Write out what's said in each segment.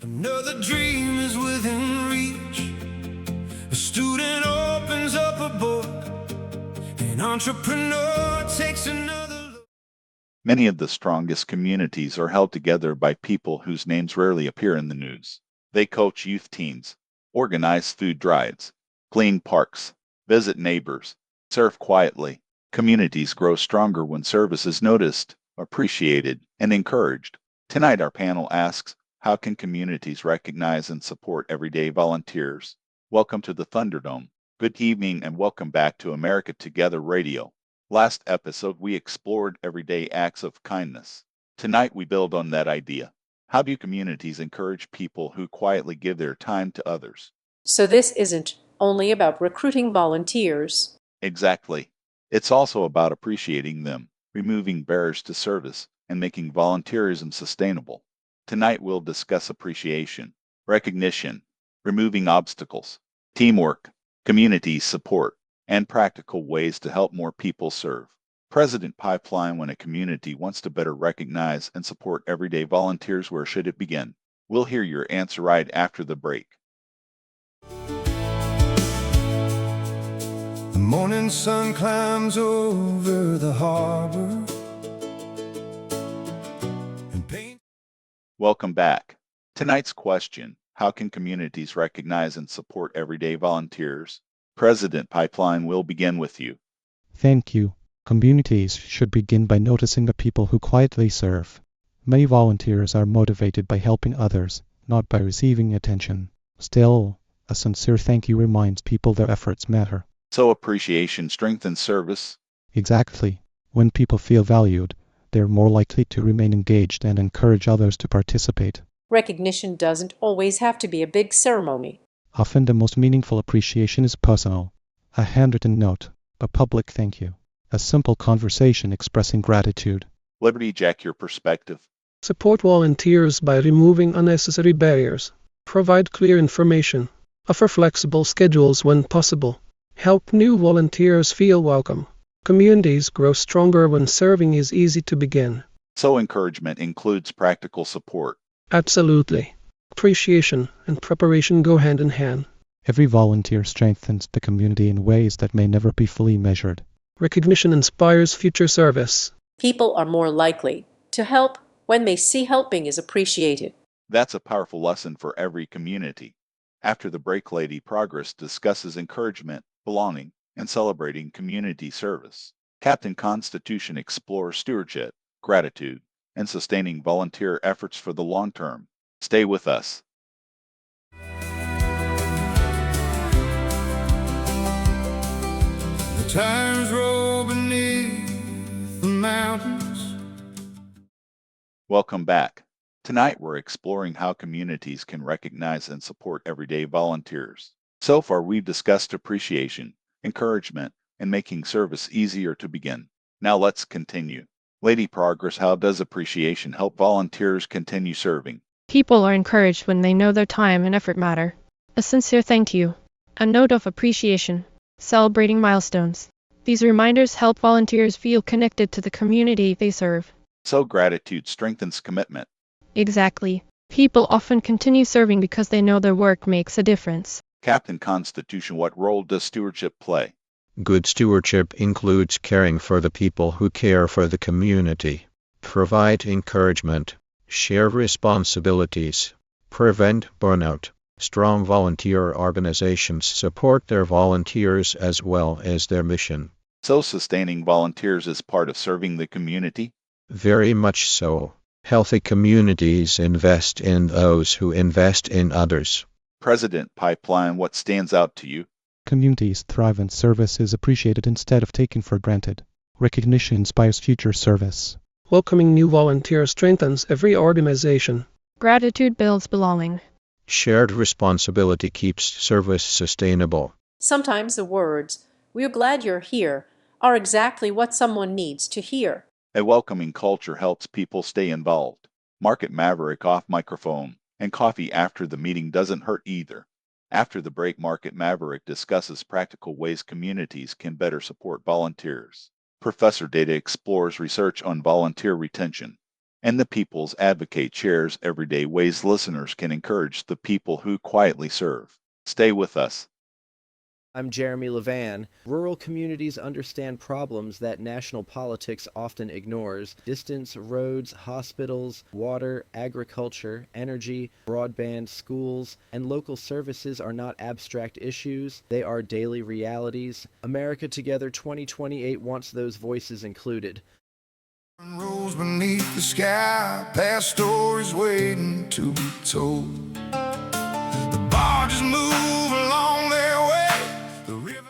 Another dream is within reach. A student opens up a book. An entrepreneur takes another look. Many of the strongest communities are held together by people whose names rarely appear in the news. They coach youth teams, organize food drives, clean parks, visit neighbors, serve quietly. Communities grow stronger when service is noticed, appreciated, and encouraged. Tonight, our panel asks, how can communities recognize and support everyday volunteers? Welcome to the Thunderdome. Good evening and welcome back to America Together Radio. Last episode, we explored everyday acts of kindness. Tonight, we build on that idea. How do communities encourage people who quietly give their time to others? So this isn't only about recruiting volunteers. Exactly. It's also about appreciating them, removing barriers to service, and making volunteerism sustainable. Tonight, we'll discuss appreciation, recognition, removing obstacles, teamwork, community support, and practical ways to help more people serve. President Pipeline, when a community wants to better recognize and support everyday volunteers, where should it begin? We'll hear your answer right after the break. The morning sun climbs over the harbor and paint. Welcome back. Tonight's question, how can communities recognize and support everyday volunteers? President Pipeline will begin with you. Thank you. Communities should begin by noticing the people who quietly serve. Many volunteers are motivated by helping others, not by receiving attention. Still, a sincere thank you reminds people their efforts matter. So appreciation strengthens service. Exactly. When people feel valued, they're more likely to remain engaged and encourage others to participate. Recognition doesn't always have to be a big ceremony. Often the most meaningful appreciation is personal. A handwritten note, a public thank you, a simple conversation expressing gratitude. Liberty Jack, your perspective. Support volunteers by removing unnecessary barriers. Provide clear information. Offer flexible schedules when possible. Help new volunteers feel welcome. Communities grow stronger when serving is easy to begin. So encouragement includes practical support. Absolutely. Appreciation and preparation go hand in hand. Every volunteer strengthens the community in ways that may never be fully measured. Recognition inspires future service. People are more likely to help when they see helping is appreciated. That's a powerful lesson for every community. After the break, Lady Progress discusses encouragement, belonging, and celebrating community service. Captain Constitution explores stewardship, gratitude, and sustaining volunteer efforts for the long term. Stay with us. The tires roll beneath the mountains. Welcome back. Tonight we're exploring how communities can recognize and support everyday volunteers. So far we've discussed appreciation, encouragement, and making service easier to begin. Now let's continue. Lady Progress, how does appreciation help volunteers continue serving? People are encouraged when they know their time and effort matter. A sincere thank you. A note of appreciation. Celebrating milestones. These reminders help volunteers feel connected to the community they serve. So gratitude strengthens commitment. Exactly. People often continue serving because they know their work makes a difference. Captain Constitution, what role does stewardship play? Good stewardship includes caring for the people who care for the community. Provide encouragement. Share responsibilities. Prevent burnout. Strong volunteer organizations support their volunteers as well as their mission. So sustaining volunteers is part of serving the community? Very much so. Healthy communities invest in those who invest in others. President Pipeline, what stands out to you? Communities thrive when service is appreciated instead of taken for granted. Recognition inspires future service. Welcoming new volunteers strengthens every organization. Gratitude builds belonging. Shared responsibility keeps service sustainable. Sometimes the words, "We're glad you're here," are exactly what someone needs to hear. A welcoming culture helps people stay involved. Market Maverick off microphone, and coffee after the meeting doesn't hurt either. After the break, Market Maverick discusses practical ways communities can better support volunteers. Professor Data explores research on volunteer retention. And the People's Advocate shares everyday ways listeners can encourage the people who quietly serve. Stay with us. I'm Jeremy Levan. Rural communities understand problems that national politics often ignores. Distance, roads, hospitals, water, agriculture, energy, broadband, schools, and local services are not abstract issues. They are daily realities. America Together 2028 wants those voices included. Rose beneath the sky, past stories waiting to be told. The barges move along their way. The river.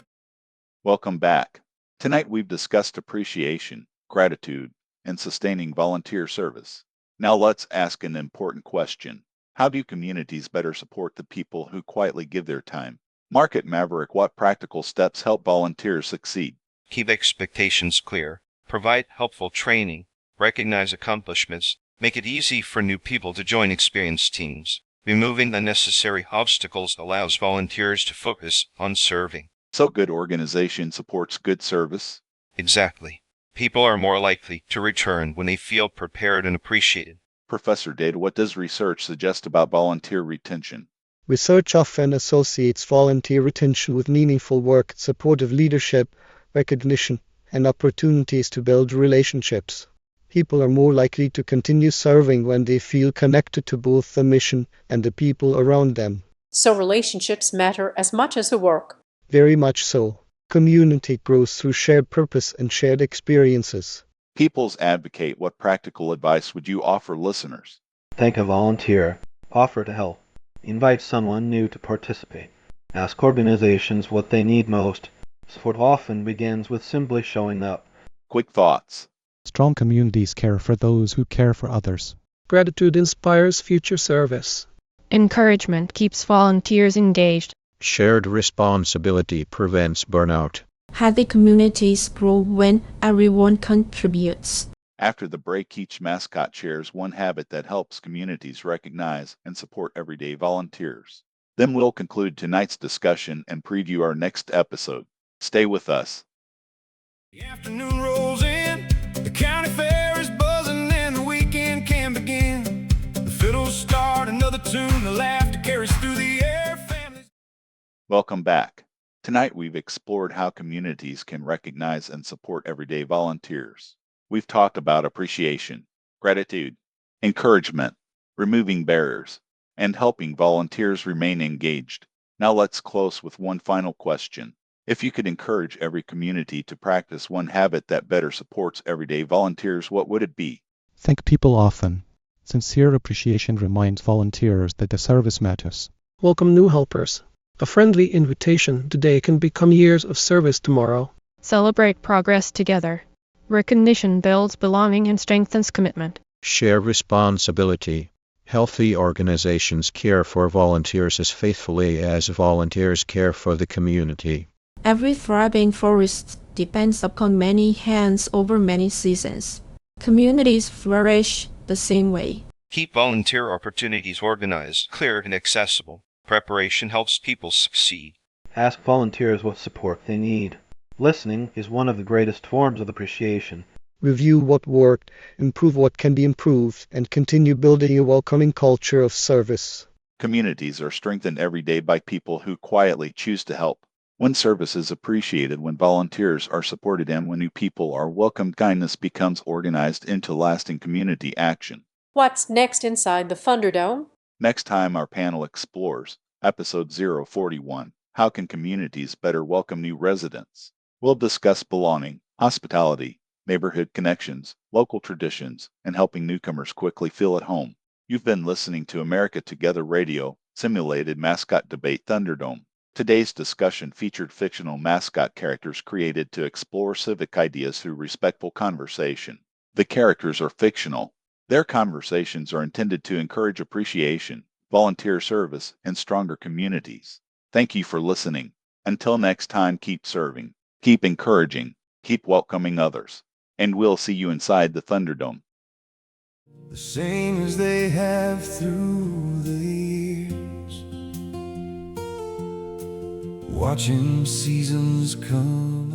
Welcome back. Tonight we've discussed appreciation, gratitude, and sustaining volunteer service. Now let's ask an important question. How do communities better support the people who quietly give their time? Market Maverick, what practical steps help volunteers succeed? Keep expectations clear. Provide helpful training, recognize accomplishments, make it easy for new people to join experienced teams. Removing the necessary obstacles allows volunteers to focus on serving. So good organization supports good service? Exactly. People are more likely to return when they feel prepared and appreciated. Professor Data, what does research suggest about volunteer retention? Research often associates volunteer retention with meaningful work, supportive leadership, recognition, and opportunities to build relationships. People are more likely to continue serving when they feel connected to both the mission and the people around them. So relationships matter as much as the work. Very much so. Community grows through shared purpose and shared experiences. People's Advocate, what practical advice would you offer listeners? Thank a volunteer. Offer to help. Invite someone new to participate. Ask organizations what they need most. Support often begins with simply showing up. Quick thoughts. Strong communities care for those who care for others. Gratitude inspires future service. Encouragement keeps volunteers engaged. Shared responsibility prevents burnout. Healthy communities grow when everyone contributes. After the break, each mascot shares one habit that helps communities recognize and support everyday volunteers. Then we'll conclude tonight's discussion and preview our next episode. Stay with us. The afternoon rolls in, the county fair is buzzing, and the weekend can begin. The fiddles start another tune, the laughter carries through the air. Families. Welcome back. Tonight we've explored how communities can recognize and support everyday volunteers. We've talked about appreciation, gratitude, encouragement, removing barriers, and helping volunteers remain engaged. Now let's close with one final question. If you could encourage every community to practice one habit that better supports everyday volunteers, what would it be? Thank people often. Sincere appreciation reminds volunteers that the service matters. Welcome new helpers. A friendly invitation today can become years of service tomorrow. Celebrate progress together. Recognition builds belonging and strengthens commitment. Share responsibility. Healthy organizations care for volunteers as faithfully as volunteers care for the community. Every thriving forest depends upon many hands over many seasons. Communities flourish the same way. Keep volunteer opportunities organized, clear, and accessible. Preparation helps people succeed. Ask volunteers what support they need. Listening is one of the greatest forms of appreciation. Review what worked, improve what can be improved, and continue building a welcoming culture of service. Communities are strengthened every day by people who quietly choose to help. When service is appreciated, when volunteers are supported, and when new people are welcomed, kindness becomes organized into lasting community action. What's next inside the Thunderdome? Next time, our panel explores Episode 041, How Can Communities Better Welcome New Residents? We'll discuss belonging, hospitality, neighborhood connections, local traditions, and helping newcomers quickly feel at home. You've been listening to America Together Radio, simulated mascot debate Thunderdome. Today's discussion featured fictional mascot characters created to explore civic ideas through respectful conversation. The characters are fictional. Their conversations are intended to encourage appreciation, volunteer service, and stronger communities. Thank you for listening. Until next time, keep serving, keep encouraging, keep welcoming others, and we'll see you inside the Thunderdome. The same as they have through the years, watching seasons come